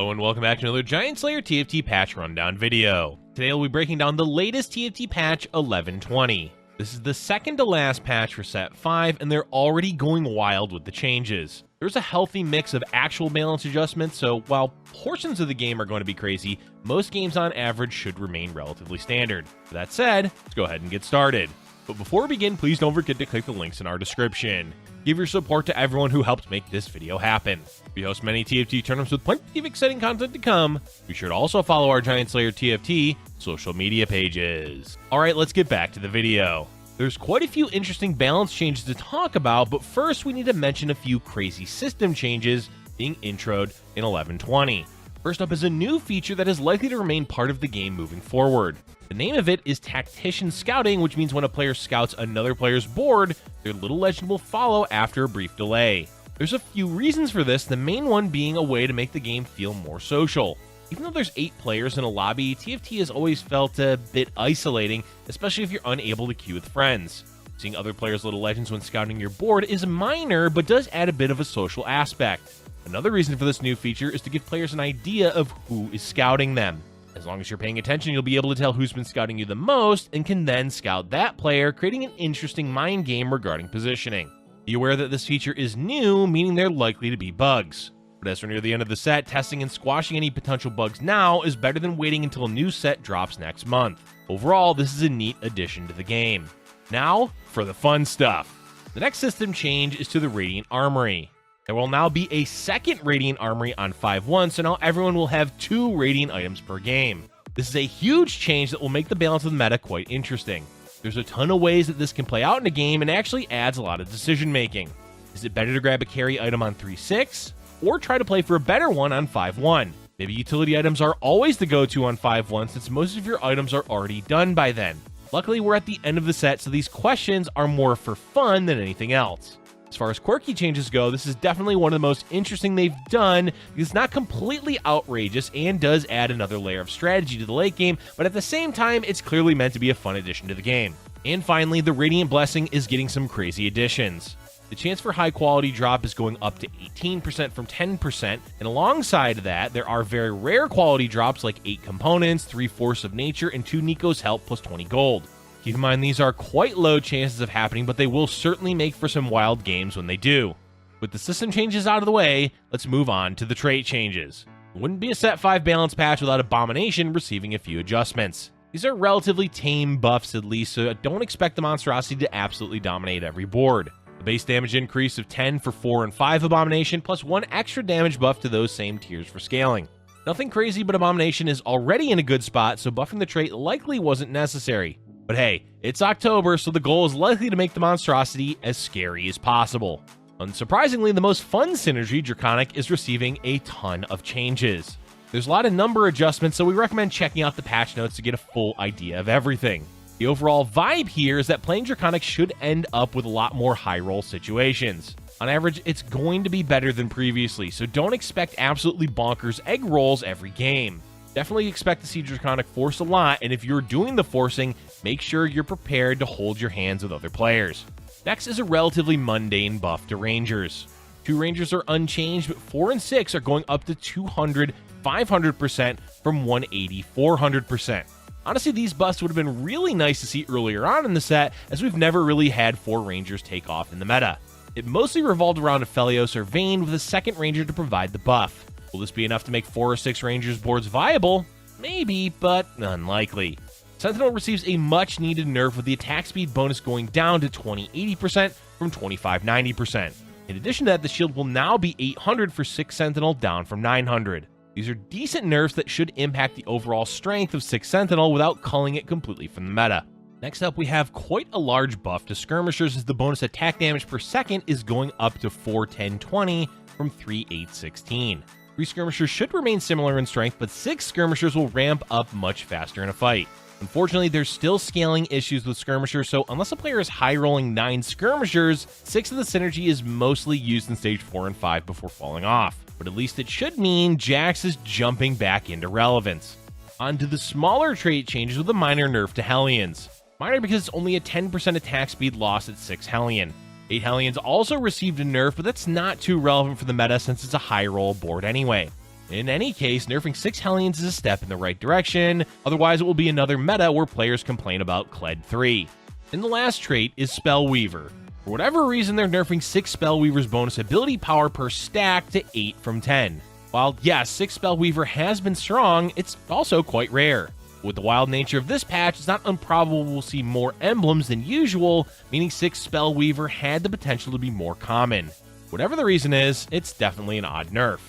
Hello and welcome back to another Giant Slayer TFT patch rundown video. Today we'll be breaking down the latest TFT patch 11.20. This is the second to last patch for set 5 and they're already going wild with the changes. There's a healthy mix of actual balance adjustments, so while portions of the game are going to be crazy, most games on average should remain relatively standard. With that said, let's go ahead and get started. But before we begin, please don't forget to click the links in our description. Give your support to everyone who helped make this video happen. We host many TFT tournaments with plenty of exciting content to come. Be sure to also follow our Giant Slayer TFT social media pages. Alright, let's get back to the video. There's quite a few interesting balance changes to talk about, but first we need to mention a few crazy system changes being introed in 11.20. First up is a new feature that is likely to remain part of the game moving forward. The name of it is Tactician Scouting, which means when a player scouts another player's board, their little legend will follow after a brief delay. There's a few reasons for this, the main one being a way to make the game feel more social. Even though there's 8 players in a lobby, TFT has always felt a bit isolating, especially if you're unable to queue with friends. Seeing other players' little legends when scouting your board is minor, but does add a bit of a social aspect. Another reason for this new feature is to give players an idea of who is scouting them. As long as you're paying attention, you'll be able to tell who's been scouting you the most and can then scout that player, creating an interesting mind game regarding positioning. Be aware that this feature is new, meaning there are likely to be bugs. But as we're near the end of the set, testing and squashing any potential bugs now is better than waiting until a new set drops next month. Overall, this is a neat addition to the game. Now, for the fun stuff. The next system change is to the Radiant Armory. There will now be a second Radiant Armory on 5.1, so now everyone will have 2 Radiant items per game. This is a huge change that will make the balance of the meta quite interesting. There's a ton of ways that this can play out in a game and actually adds a lot of decision making. Is it better to grab a carry item on 3.6? Or try to play for a better one on 5.1? Maybe utility items are always the go-to on 5.1 since most of your items are already done by then. Luckily, we're at the end of the set, so these questions are more for fun than anything else. As far as quirky changes go, this is definitely one of the most interesting they've done because it's not completely outrageous and does add another layer of strategy to the late game, but at the same time, it's clearly meant to be a fun addition to the game. And finally, the Radiant Blessing is getting some crazy additions. The chance for high quality drop is going up to 18% from 10%, and alongside that, there are very rare quality drops like 8 components, 3 Force of Nature, and 2 Nico's Help plus 20 gold. Keep in mind these are quite low chances of happening, but they will certainly make for some wild games when they do. With the system changes out of the way, let's move on to the trait changes. It wouldn't be a set 5 balance patch without Abomination receiving a few adjustments. These are relatively tame buffs at least, so don't expect the monstrosity to absolutely dominate every board. The base damage increase of 10 for 4 and 5 Abomination, plus 1 extra damage buff to those same tiers for scaling. Nothing crazy, but Abomination is already in a good spot, so buffing the trait likely wasn't necessary. But hey, it's October, so the goal is likely to make the monstrosity as scary as possible. Unsurprisingly, the most fun synergy, Draconic, is receiving a ton of changes. There's a lot of number adjustments, so we recommend checking out the patch notes to get a full idea of everything. The overall vibe here is that playing Draconic should end up with a lot more high roll situations. On average, it's going to be better than previously, so don't expect absolutely bonkers egg rolls every game. Definitely expect to see Draconic force a lot, and if you're doing the forcing, make sure you're prepared to hold your hands with other players. Next is a relatively mundane buff to Rangers. 2 Rangers are unchanged, but 4 and 6 are going up to 200, 500% from 180, 400%. Honestly, these buffs would have been really nice to see earlier on in the set, as we've never really had 4 Rangers take off in the meta. It mostly revolved around Aphelios or Vayne with a second Ranger to provide the buff. Will this be enough to make 4 or 6 Rangers boards viable? Maybe, but unlikely. Sentinel receives a much needed nerf with the attack speed bonus going down to 2080% from 2590%. In addition to that, the shield will now be 800 for 6 Sentinel, down from 900. These are decent nerfs that should impact the overall strength of 6 Sentinel without culling it completely from the meta. Next up, we have quite a large buff to Skirmishers as the bonus attack damage per second is going up to 41020 from 3816. 3 Skirmishers should remain similar in strength, but 6 Skirmishers will ramp up much faster in a fight. Unfortunately, there's still scaling issues with Skirmishers, so unless a player is high-rolling 9 Skirmishers, 6 of the synergy is mostly used in stage 4 and 5 before falling off. But at least it should mean Jax is jumping back into relevance. On to the smaller trait changes with a minor nerf to Hellions. Minor because it's only a 10% attack speed loss at 6 Hellion. 8 Hellions also received a nerf, but that's not too relevant for the meta since it's a high roll board anyway. In any case, nerfing 6 Hellions is a step in the right direction, otherwise it will be another meta where players complain about Kled 3. And the last trait is Spellweaver. For whatever reason, they're nerfing 6 Spellweaver's bonus ability power per stack to 8 from 10. While yes, 6 Spellweaver has been strong, it's also quite rare. With the wild nature of this patch, it's not improbable we'll see more emblems than usual, meaning 6 Spellweaver had the potential to be more common. Whatever the reason is, it's definitely an odd nerf.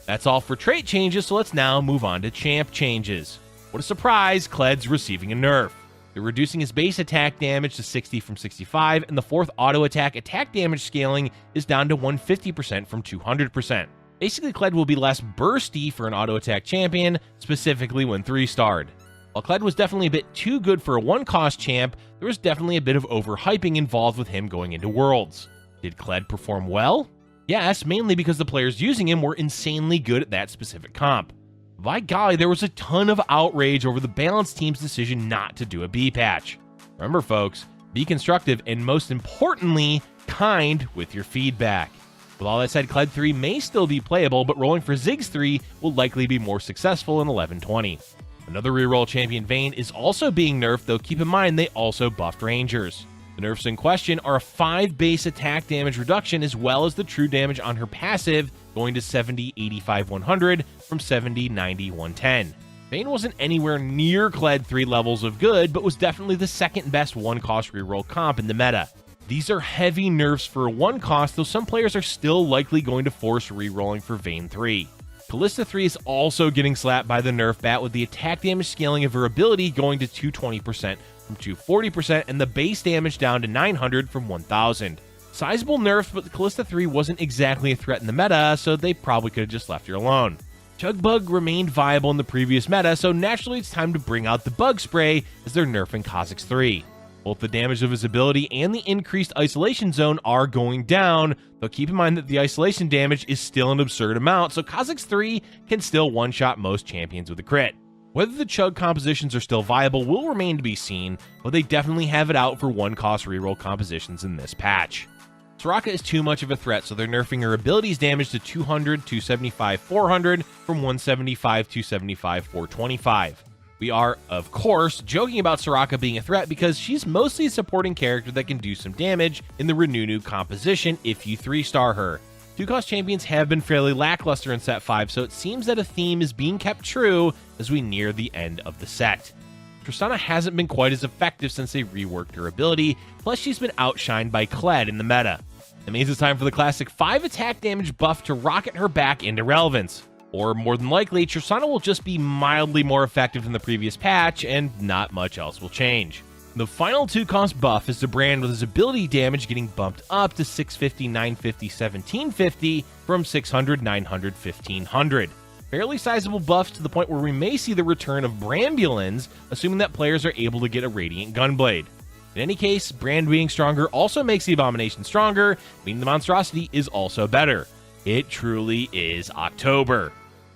That's all for trait changes, so let's now move on to champ changes. What a surprise, Kled's receiving a nerf. They're reducing his base attack damage to 60 from 65, and the 4th auto attack damage scaling is down to 150% from 200%. Basically, Kled will be less bursty for an auto attack champion, specifically when 3-starred. While Kled was definitely a bit too good for a 1-cost champ, there was definitely a bit of overhyping involved with him going into Worlds. Did Kled perform well? Yes, mainly because the players using him were insanely good at that specific comp. By golly, there was a ton of outrage over the Balance team's decision not to do a B patch. Remember folks, be constructive and most importantly, kind with your feedback. With all that said, Kled 3 may still be playable, but rolling for Ziggs 3 will likely be more successful in 1120. Another reroll champion, Vayne, is also being nerfed, though keep in mind they also buffed Rangers. The nerfs in question are a 5 base attack damage reduction as well as the true damage on her passive going to 70, 85, 100 from 70, 90, 110. Vayne wasn't anywhere near Kled 3 levels of good, but was definitely the second best 1-cost reroll comp in the meta. These are heavy nerfs for a 1-cost, though some players are still likely going to force rerolling for Vayne 3. Kalista 3 is also getting slapped by the nerf bat with the attack damage scaling of her ability going to 220% from 240% and the base damage down to 900 from 1000. Sizable nerfs, but the Kalista 3 wasn't exactly a threat in the meta, so they probably could have just left her alone. Chugbug remained viable in the previous meta, so naturally it's time to bring out the Bug Spray as they're nerfing Kha'Zix 3. Both the damage of his ability and the increased isolation zone are going down, though keep in mind that the isolation damage is still an absurd amount, so Kha'Zix 3 can still one-shot most champions with a crit. Whether the Chug compositions are still viable will remain to be seen, but they definitely have it out for 1-cost reroll compositions in this patch. Soraka is too much of a threat, so they're nerfing her abilities damage to 200, 275, 400 from 175, 275, 425. We are, of course, joking about Soraka being a threat because she's mostly a supporting character that can do some damage in the Renunu composition if you 3-star her. 2-cost champions have been fairly lackluster in set 5, so it seems that a theme is being kept true as we near the end of the set. Tristana hasn't been quite as effective since they reworked her ability, plus she's been outshined by Kled in the meta. That means it's time for the classic 5 attack damage buff to rocket her back into relevance. Or more than likely, Tristana will just be mildly more effective than the previous patch, and not much else will change. The final 2-cost buff is the Brand with his ability damage getting bumped up to 650, 950, 1750 from 600, 900, 1500. Fairly sizable buffs to the point where we may see the return of Brambulans, assuming that players are able to get a Radiant Gunblade. In any case, Brand being stronger also makes the Abomination stronger, meaning the monstrosity is also better. It truly is October.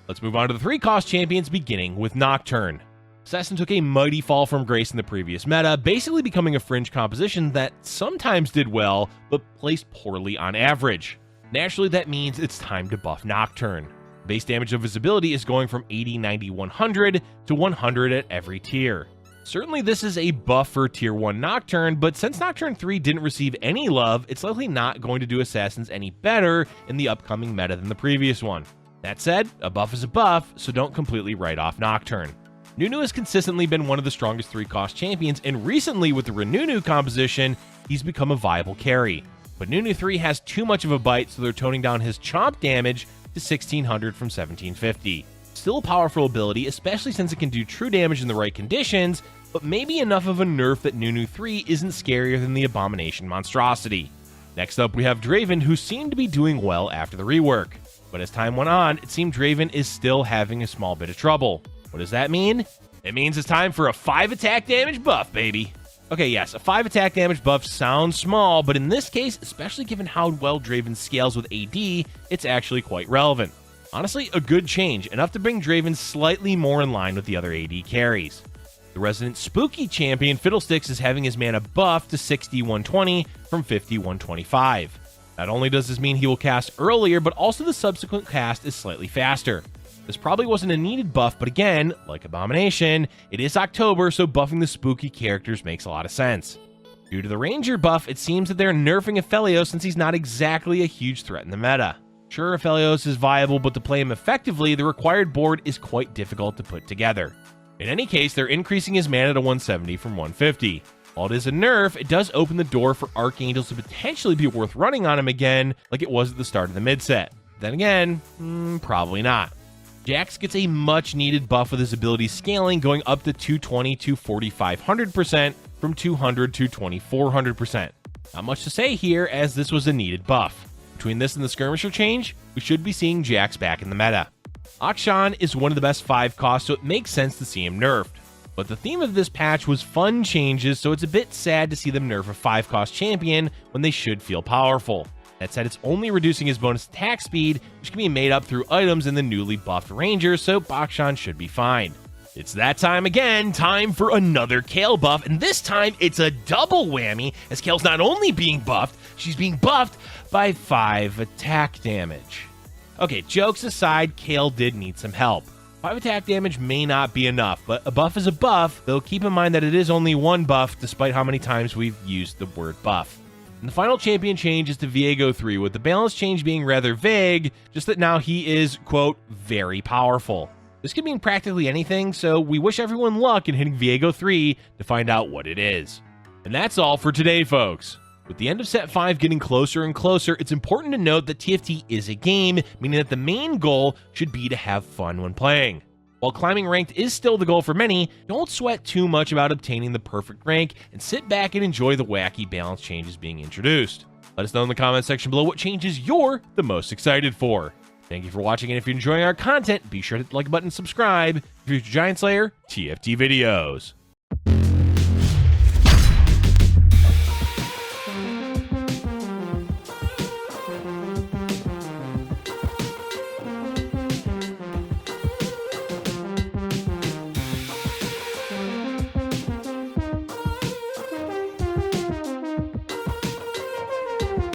Let's move on to the 3-cost champions, beginning with Nocturne. Assassin took a mighty fall from grace in the previous meta, basically becoming a fringe composition that sometimes did well, but placed poorly on average. Naturally, that means it's time to buff Nocturne. Base damage of his ability is going from 80, 90, 100 to 100 at every tier. Certainly this is a buff for Tier 1 Nocturne, but since Nocturne 3 didn't receive any love, it's likely not going to do Assassins any better in the upcoming meta than the previous one. That said, a buff is a buff, so don't completely write off Nocturne. Nunu has consistently been one of the strongest 3-cost champions, and recently with the Renunu composition, he's become a viable carry. But Nunu 3 has too much of a bite, so they're toning down his chomp damage to 1600 from 1750. Still a powerful ability, especially since it can do true damage in the right conditions, but maybe enough of a nerf that Nunu 3 isn't scarier than the Abomination monstrosity. Next up, we have Draven, who seemed to be doing well after the rework. But as time went on, it seemed Draven is still having a small bit of trouble. What does that mean? It means it's time for a 5 attack damage buff, baby. Okay, yes, a 5 attack damage buff sounds small, but in this case, especially given how well Draven scales with AD, it's actually quite relevant. Honestly, a good change, enough to bring Draven slightly more in line with the other AD carries. The resident spooky champion, Fiddlesticks, is having his mana buffed to 60, 120 from 50, 125. Not only does this mean he will cast earlier, but also the subsequent cast is slightly faster. This probably wasn't a needed buff, but again, like Abomination, it is October, so buffing the spooky characters makes a lot of sense. Due to the Ranger buff, it seems that they're nerfing Aphelios since he's not exactly a huge threat in the meta. Sure, Aphelios is viable, but to play him effectively, the required board is quite difficult to put together. In any case, they're increasing his mana to 170 from 150. While it is a nerf, it does open the door for Archangels to potentially be worth running on him again, like it was at the start of the mid-set. Then again, probably not. Jax gets a much-needed buff with his ability scaling, going up to 220 to 4,500% from 200 to 2,400%. Not much to say here, as this was a needed buff. Between this and the Skirmisher change, we should be seeing Jax back in the meta. Akshan is one of the best 5 costs, so it makes sense to see him nerfed. But the theme of this patch was fun changes, so it's a bit sad to see them nerf a 5-cost champion when they should feel powerful. That said, it's only reducing his bonus attack speed, which can be made up through items in the newly buffed Ranger, so Akshan should be fine. It's that time again, time for another Kale buff, and this time it's a double whammy, as Kale's not only being buffed, she's being buffed by 5 attack damage. Okay, jokes aside, Kale did need some help. 5 attack damage may not be enough, but a buff is a buff, though keep in mind that it is only one buff, despite how many times we've used the word buff. And the final champion change is to Viego 3, with the balance change being rather vague, just that now he is, quote, very powerful. This could mean practically anything, so we wish everyone luck in hitting Viego 3 to find out what it is. And that's all for today, folks. With the end of Set 5 getting closer and closer, it's important to note that TFT is a game, meaning that the main goal should be to have fun when playing. While climbing ranked is still the goal for many, don't sweat too much about obtaining the perfect rank, and sit back and enjoy the wacky balance changes being introduced. Let us know in the comment section below what changes you're the most excited for. Thank you for watching, and if you're enjoying our content, be sure to hit the like button and subscribe for future Giant Slayer TFT videos.